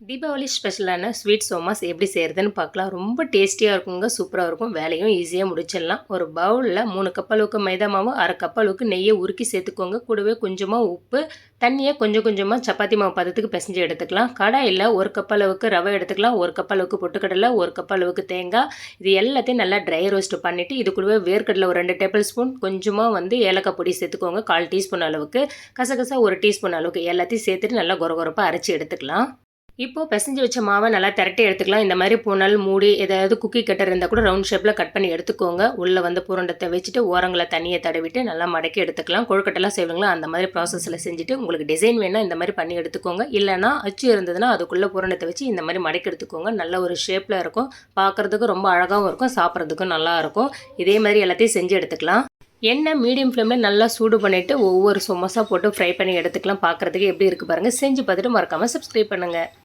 தீபாவளி ஸ்பெஷலான ஸ்வீட் சோமாஸ் எப்படி செய்கிறதுன்னு பார்க்கலாம். ரொம்ப டேஸ்டியாக இருக்குங்க, சூப்பராக இருக்கும். வேலையும் ஈஸியாக முடிச்சிடலாம். ஒரு பவுலில் 3 கப் அளவுக்கு மைதா மாவு, 1/2 கப் அளவுக்கு நெய்யை உருக்கி சேர்த்துக்கோங்க. கூடவே கொஞ்சமாக உப்பு, தண்ணியை கொஞ்சம் கொஞ்சமாக சப்பாத்தி மாவு பதத்துக்கு பிசைஞ்சு எடுத்துக்கலாம். கடாயில் 1 கப் அளவுக்கு ரவை எடுத்துக்கலாம், 1 கப் அளவுக்கு பொட்டுக்கடலை, 1 கப் அளவுக்கு தேங்காய். இது எல்லாத்தையும் நல்லா ட்ரை ரோஸ்ட் பண்ணிவிட்டு இது கூடவே வேர்க்கடலை ஒரு 2 டேபிள் ஸ்பூன், கொஞ்சமாக ஏலக்காய் பொடி சேர்த்துக்கோங்க, 1/4 டீஸ்பூன் அளவுக்கு, கசகசா 1 டீஸ்பூன் அளவுக்கு எல்லாத்தையும் சேர்த்துட்டு நல்லா கொரகொரப்பாக அரைச்சி எடுத்துக்கலாம். இப்போது பிசைஞ்சு வச்ச மாவை நல்லா திரட்டி எடுத்துக்கலாம். இந்த மாதிரி பூனால் மூடி ஏதாவது குக்கி கட்டர் இருந்தால் கூட ரவுண்ட் ஷேப்பில் கட் பண்ணி எடுத்துக்கோங்க. உள்ளே பூரண்டத்தை வச்சுட்டு ஓரங்களை தண்ணியை தடவிட்டு நல்லா மடக்கி எடுத்துக்கலாம். கொழுக்கட்டெல்லாம் செய்வீங்களா அந்த மாதிரி ப்ராசஸில் செஞ்சுட்டு உங்களுக்கு டிசைன் வேணால் இந்த மாதிரி பண்ணி எடுத்துக்கோங்க. இல்லைனா அச்சு இருந்ததுன்னா அதுக்குள்ளே பூரண்டத்தை வச்சு இந்த மாதிரி மடக்கி எடுத்துக்கோங்க. நல்ல ஒரு ஷேப்பில் இருக்கும், பார்க்குறதுக்கு ரொம்ப அழகாகவும் இருக்கும், சாப்பிட்றதுக்கும் நல்லாயிருக்கும். இதே மாதிரி எல்லாத்தையும் செஞ்சு எடுத்துக்கலாம். எண்ணெய் மீடியம் ஃப்ளேமில் நல்லா சூடு பண்ணிவிட்டு ஒவ்வொரு சமோசா போட்டு ஃப்ரை பண்ணி எடுத்துக்கலாம். பார்க்குறதுக்கு எப்படி இருக்குது பாருங்கள். செஞ்சு பார்த்துட்டு மறக்காமல் சப்ஸ்கிரைப் பண்ணுங்கள்.